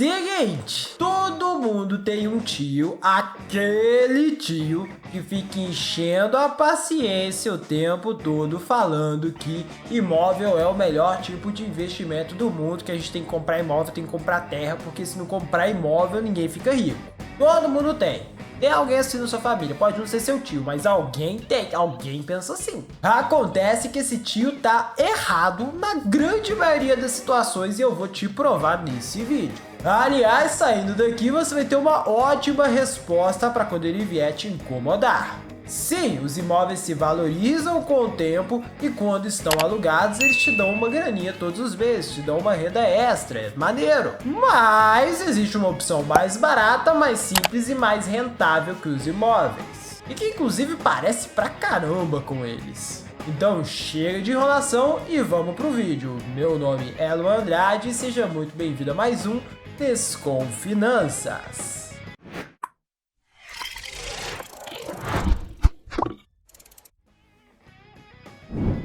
Seguinte, todo mundo tem um tio, aquele tio que fica enchendo a paciência o tempo todo falando que imóvel é o melhor tipo de investimento do mundo, que a gente tem que comprar imóvel, tem que comprar terra, porque se não comprar imóvel ninguém fica rico. Todo mundo tem. Tem alguém assim na sua família, pode não ser seu tio, mas alguém tem, alguém pensa assim. Acontece que esse tio tá errado na grande maioria das situações e eu vou te provar nesse vídeo. Aliás, saindo daqui você vai ter uma ótima resposta para quando ele vier te incomodar. Sim, os imóveis se valorizam com o tempo e quando estão alugados eles te dão uma graninha todos os meses, te dão uma renda extra, é maneiro. Mas existe uma opção mais barata, mais simples e mais rentável que os imóveis. E que inclusive parece pra caramba com eles. Então chega de enrolação e vamos pro vídeo. Meu nome é Luan Andrade e seja muito bem-vindo a mais um Desconfinanças.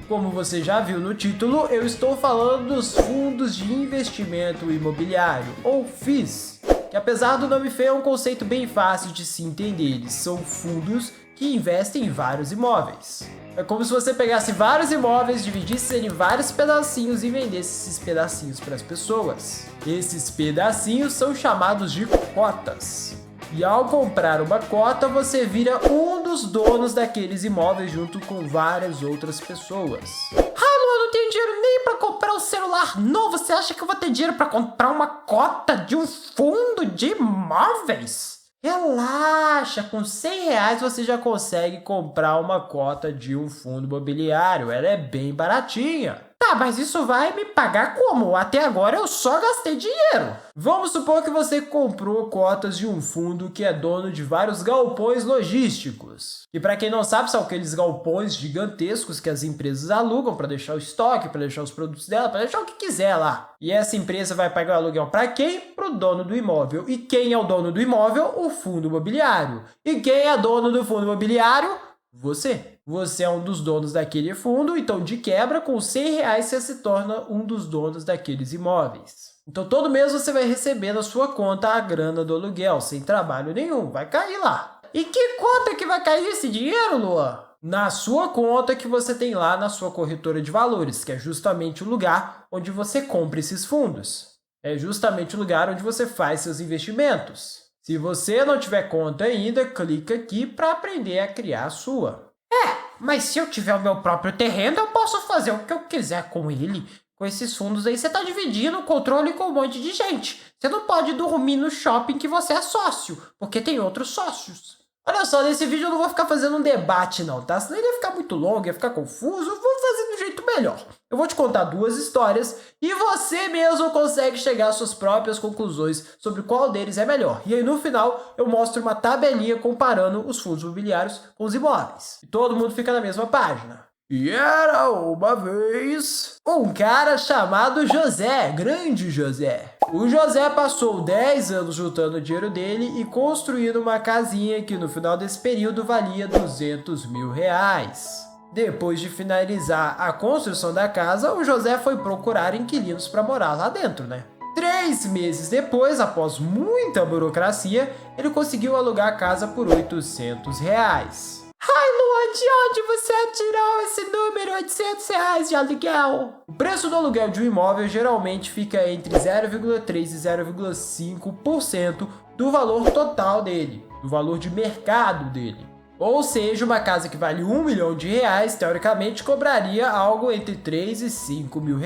Como você já viu no título, eu estou falando dos fundos de investimento imobiliário, ou FIIs, que apesar do nome feio é um conceito bem fácil de se entender. Eles são fundos que investem em vários imóveis. É como se você pegasse vários imóveis, dividisse ele em vários pedacinhos e vendesse esses pedacinhos para as pessoas. Esses pedacinhos são chamados de cotas. E ao comprar uma cota, você vira um dos donos daqueles imóveis junto com várias outras pessoas. Ah, Lu, eu não tenho dinheiro nem para comprar um celular novo. Você acha que eu vou ter dinheiro para comprar uma cota de um fundo de imóveis? Relaxa, com R$100 você já consegue comprar uma cota de um fundo imobiliário. Ela é bem baratinha. Tá, mas isso vai me pagar como? Até agora eu só gastei dinheiro. Vamos supor que você comprou cotas de um fundo que é dono de vários galpões logísticos. E para quem não sabe, são aqueles galpões gigantescos que as empresas alugam para deixar o estoque, para deixar os produtos dela, para deixar o que quiser lá. E essa empresa vai pagar o aluguel para quem? Para o dono do imóvel. E quem é o dono do imóvel? O fundo imobiliário. E quem é dono do fundo imobiliário? Você. Você é um dos donos daquele fundo, então de quebra, com R$100 você se torna um dos donos daqueles imóveis. Então todo mês você vai receber na sua conta a grana do aluguel, sem trabalho nenhum, vai cair lá. E que conta que vai cair esse dinheiro, Luan? Na sua conta que você tem lá na sua corretora de valores, que é justamente o lugar onde você compra esses fundos. É justamente o lugar onde você faz seus investimentos. Se você não tiver conta ainda, clica aqui para aprender a criar a sua. Mas se eu tiver o meu próprio terreno, eu posso fazer o que eu quiser com ele. Com esses fundos aí, você tá dividindo o controle com um monte de gente. Você não pode dormir no shopping que você é sócio, porque tem outros sócios. Olha só, nesse vídeo eu não vou ficar fazendo um debate não, tá? Senão ele ia ficar muito longo, ia ficar confuso. Eu vou fazer do jeito melhor. Eu vou te contar duas histórias e você mesmo consegue chegar às suas próprias conclusões sobre qual deles é melhor. E aí no final eu mostro uma tabelinha comparando os fundos imobiliários com os imóveis. E todo mundo fica na mesma página. E era uma vez um cara chamado José, grande José. O José passou 10 anos juntando o dinheiro dele e construindo uma casinha que no final desse período valia R$200 mil. Depois de finalizar a construção da casa, o José foi procurar inquilinos para morar lá dentro, né? 3 meses depois, após muita burocracia, ele conseguiu alugar a casa por R$800. Ai, Luan, de onde você tirou esse número, R$800 de aluguel? O preço do aluguel de um imóvel geralmente fica entre 0,3% e 0,5% do valor total dele, do valor de mercado dele. Ou seja, uma casa que vale R$1 milhão, teoricamente cobraria algo entre R$3 e R$5 mil.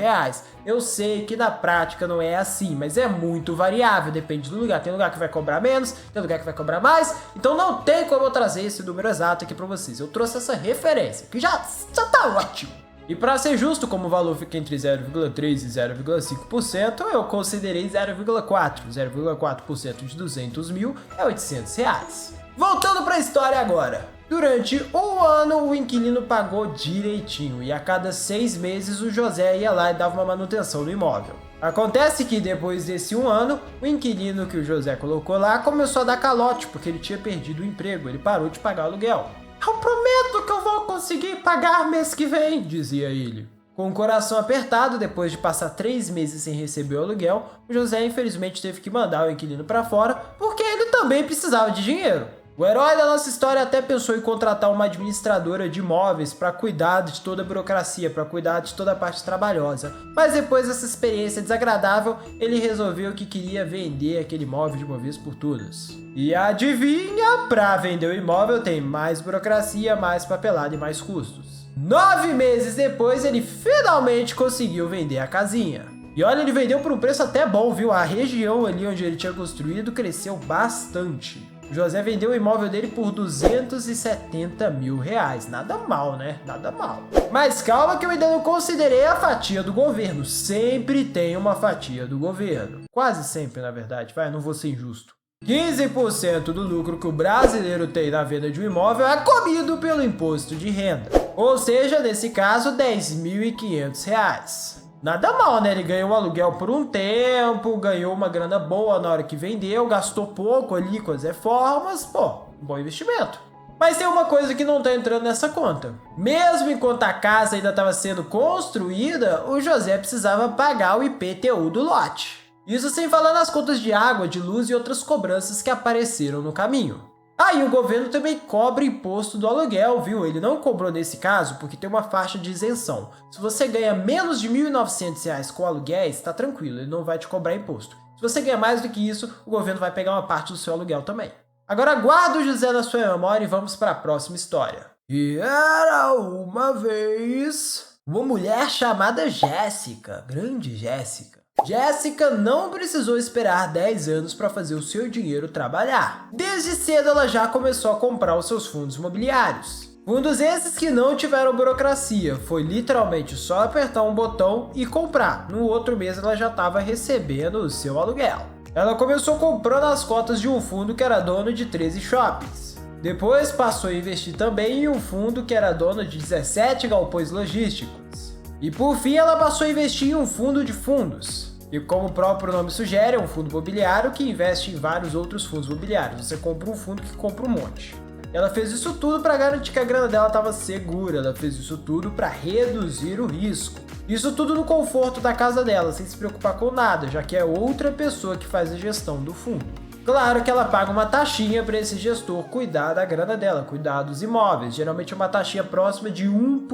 Eu sei que na prática não é assim, mas é muito variável, depende do lugar. Tem lugar que vai cobrar menos, tem lugar que vai cobrar mais, então não tem como eu trazer esse número exato aqui para vocês. Eu trouxe essa referência, que já tá ótimo. E para ser justo, como o valor fica entre 0,3% e 0,5%, eu considerei 0,4%. 0,4% de R$200 mil é R$800. Voltando para a história agora. Durante um ano, o inquilino pagou direitinho e a cada 6 meses o José ia lá e dava uma manutenção no imóvel. Acontece que depois desse um ano, o inquilino que o José colocou lá começou a dar calote porque ele tinha perdido o emprego, ele parou de pagar o aluguel. Eu prometo que eu vou conseguir pagar mês que vem, dizia ele. Com o coração apertado, depois de passar 3 meses sem receber o aluguel, o José infelizmente teve que mandar o inquilino para fora porque ele também precisava de dinheiro. O herói da nossa história até pensou em contratar uma administradora de imóveis para cuidar de toda a burocracia, para cuidar de toda a parte trabalhosa. Mas depois dessa experiência desagradável, ele resolveu que queria vender aquele imóvel de uma vez por todas. E adivinha, para vender o imóvel tem mais burocracia, mais papelada e mais custos. 9 meses depois, ele finalmente conseguiu vender a casinha. E olha, ele vendeu por um preço até bom, viu? A região ali onde ele tinha construído cresceu bastante. O José vendeu o imóvel dele por 270 mil reais. Nada mal, né? Nada mal. Mas calma que eu ainda não considerei a fatia do governo. Sempre tem uma fatia do governo. Quase sempre, na verdade. Vai, não vou ser injusto. 15% do lucro que o brasileiro tem na venda de um imóvel é comido pelo imposto de renda. Ou seja, nesse caso, R$ 10.500. Nada mal, né? Ele ganhou um aluguel por um tempo, ganhou uma grana boa na hora que vendeu, gastou pouco ali com as reformas, pô, bom investimento. Mas tem uma coisa que não tá entrando nessa conta. Mesmo enquanto a casa ainda estava sendo construída, o José precisava pagar o IPTU do lote. Isso sem falar nas contas de água, de luz e outras cobranças que apareceram no caminho. E o governo também cobra imposto do aluguel, viu? Ele não cobrou nesse caso porque tem uma faixa de isenção. Se você ganha menos de R$ 1.900 com aluguéis, tá tranquilo, ele não vai te cobrar imposto. Se você ganha mais do que isso, o governo vai pegar uma parte do seu aluguel também. Agora guarda o José na sua memória e vamos para a próxima história. E era uma vez uma mulher chamada Jéssica, grande Jéssica. Jéssica não precisou esperar 10 anos para fazer o seu dinheiro trabalhar. Desde cedo ela já começou a comprar os seus fundos imobiliários. Fundos esses que não tiveram burocracia, foi literalmente só apertar um botão e comprar. No outro mês ela já estava recebendo o seu aluguel. Ela começou comprando as cotas de um fundo que era dono de 13 shoppings. Depois passou a investir também em um fundo que era dono de 17 galpões logísticos. E por fim ela passou a investir em um fundo de fundos. E como o próprio nome sugere, é um fundo imobiliário que investe em vários outros fundos imobiliários. Você compra um fundo que compra um monte. Ela fez isso tudo para garantir que a grana dela estava segura. Ela fez isso tudo para reduzir o risco. Isso tudo no conforto da casa dela, sem se preocupar com nada, já que é outra pessoa que faz a gestão do fundo. Claro que ela paga uma taxinha para esse gestor cuidar da grana dela, cuidar dos imóveis. Geralmente é uma taxinha próxima de 1%.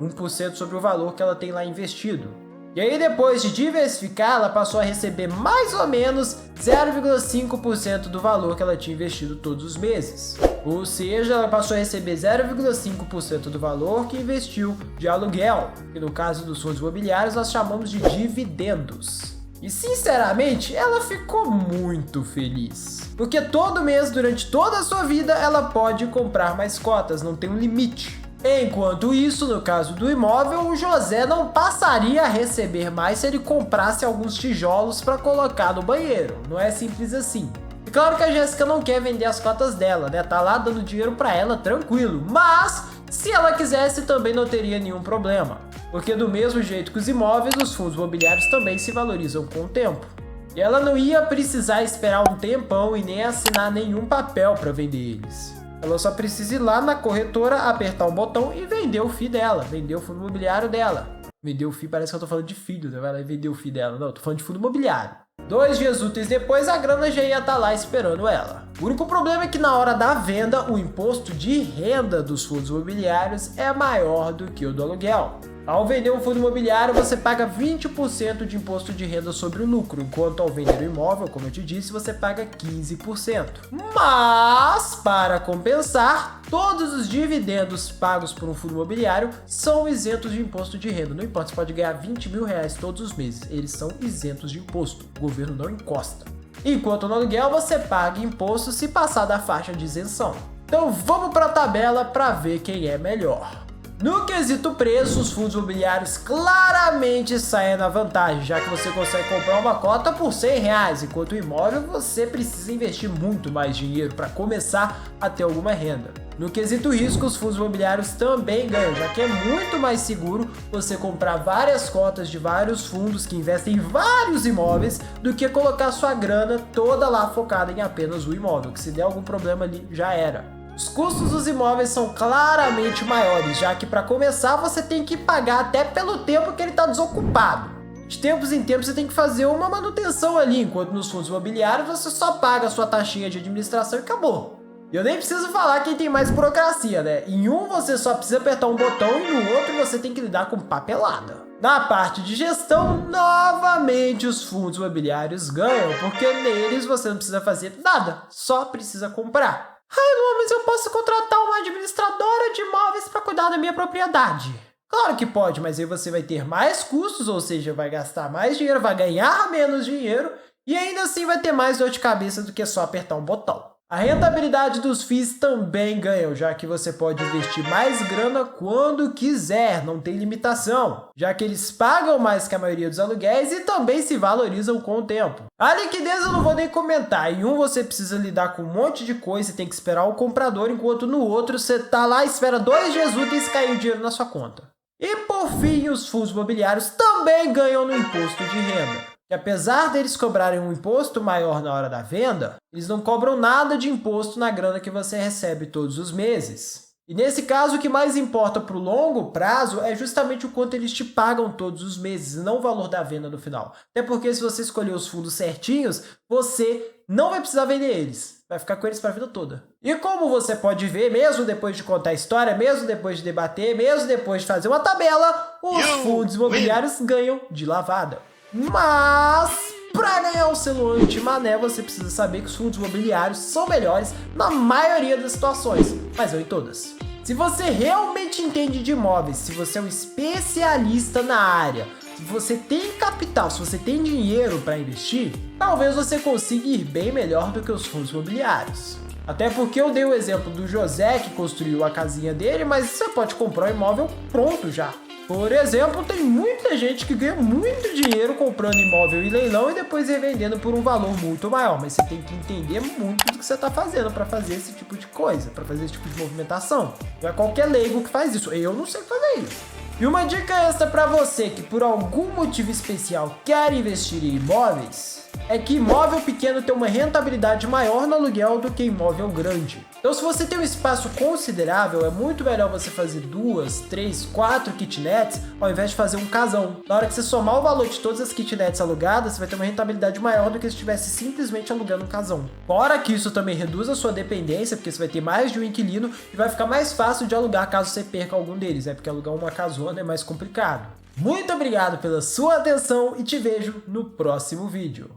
1% sobre o valor que ela tem lá investido. E aí depois de diversificar, ela passou a receber mais ou menos 0,5% do valor que ela tinha investido todos os meses. Ou seja, ela passou a receber 0,5% do valor que investiu de aluguel, que no caso dos fundos imobiliários nós chamamos de dividendos. E sinceramente, ela ficou muito feliz. Porque todo mês, durante toda a sua vida, ela pode comprar mais cotas, não tem um limite. Enquanto isso, no caso do imóvel, o José não passaria a receber mais se ele comprasse alguns tijolos para colocar no banheiro. Não é simples assim. E claro que a Jéssica não quer vender as cotas dela, né? Tá lá dando dinheiro para ela, tranquilo. Mas, se ela quisesse, também não teria nenhum problema. Porque do mesmo jeito que os imóveis, os fundos imobiliários também se valorizam com o tempo. E ela não ia precisar esperar um tempão e nem assinar nenhum papel para vender eles. Ela só precisa ir lá na corretora, apertar um botão e vender o FII dela, vender o fundo imobiliário dela. Vender o FII, parece que eu tô falando de filho, né? Vai lá e vender o FII dela. Não, eu tô falando de fundo imobiliário. 2 dias úteis depois, a grana já ia estar lá esperando ela. O único problema é que na hora da venda, o imposto de renda dos fundos imobiliários é maior do que o do aluguel. Ao vender um fundo imobiliário, você paga 20% de imposto de renda sobre o lucro, enquanto ao vender o imóvel, como eu te disse, você paga 15%. Mas, para compensar, todos os dividendos pagos por um fundo imobiliário são isentos de imposto de renda. Não importa, você pode ganhar 20 mil reais todos os meses, eles são isentos de imposto, o governo não encosta. Enquanto no aluguel, você paga imposto se passar da faixa de isenção. Então vamos para a tabela para ver quem é melhor. No quesito preço, os fundos imobiliários claramente saem na vantagem, já que você consegue comprar uma cota por R$100, enquanto o imóvel você precisa investir muito mais dinheiro para começar a ter alguma renda. No quesito risco, os fundos imobiliários também ganham, já que é muito mais seguro você comprar várias cotas de vários fundos que investem em vários imóveis do que colocar sua grana toda lá focada em apenas o imóvel, que se der algum problema ali, já era. Os custos dos imóveis são claramente maiores, já que para começar você tem que pagar até pelo tempo que ele está desocupado. De tempos em tempos você tem que fazer uma manutenção ali, enquanto nos fundos imobiliários você só paga a sua taxinha de administração e acabou. E eu nem preciso falar quem tem mais burocracia, né? Em um você só precisa apertar um botão e no outro você tem que lidar com papelada. Na parte de gestão, novamente os fundos imobiliários ganham, porque neles você não precisa fazer nada, só precisa comprar. Ai, Lu, mas eu posso contratar uma administradora de imóveis para cuidar da minha propriedade. Claro que pode, mas aí você vai ter mais custos, ou seja, vai gastar mais dinheiro, vai ganhar menos dinheiro e ainda assim vai ter mais dor de cabeça do que só apertar um botão. A rentabilidade dos FIIs também ganham, já que você pode investir mais grana quando quiser, não tem limitação, já que eles pagam mais que a maioria dos aluguéis e também se valorizam com o tempo. A liquidez eu não vou nem comentar, em um você precisa lidar com um monte de coisa e tem que esperar o comprador, enquanto no outro você tá lá, espera 2 dias úteis e cair o dinheiro na sua conta. E por fim, os fundos imobiliários também ganham no imposto de renda. Que apesar deles cobrarem um imposto maior na hora da venda, eles não cobram nada de imposto na grana que você recebe todos os meses. E nesse caso, o que mais importa para o longo prazo é justamente o quanto eles te pagam todos os meses, não o valor da venda no final. Até porque se você escolher os fundos certinhos, você não vai precisar vender eles. Vai ficar com eles para a vida toda. E como você pode ver, mesmo depois de contar a história, mesmo depois de debater, mesmo depois de fazer uma tabela, os fundos imobiliários ganham de lavada. Mas, para ganhar o selo anti-mané, você precisa saber que os fundos imobiliários são melhores na maioria das situações, mas não em todas. Se você realmente entende de imóveis, se você é um especialista na área, se você tem capital, se você tem dinheiro para investir, talvez você consiga ir bem melhor do que os fundos imobiliários. Até porque eu dei o exemplo do José que construiu a casinha dele, mas você pode comprar um imóvel pronto já. Por exemplo, tem muita gente que ganha muito dinheiro comprando imóvel em leilão e depois revendendo por um valor muito maior. Mas você tem que entender muito do que você está fazendo para fazer esse tipo de coisa, para fazer esse tipo de movimentação. Não é qualquer leigo que faz isso. Eu não sei fazer isso. E uma dica extra para você que por algum motivo especial quer investir em imóveis é que imóvel pequeno tem uma rentabilidade maior no aluguel do que imóvel grande. Então, se você tem um espaço considerável, é muito melhor você fazer 2, 3, 4 kitnets ao invés de fazer um casão. Na hora que você somar o valor de todas as kitnets alugadas, você vai ter uma rentabilidade maior do que se estivesse simplesmente alugando um casão. Fora que isso também reduz a sua dependência, porque você vai ter mais de um inquilino e vai ficar mais fácil de alugar caso você perca algum deles, né? Porque alugar uma casona é mais complicado. Muito obrigado pela sua atenção e te vejo no próximo vídeo.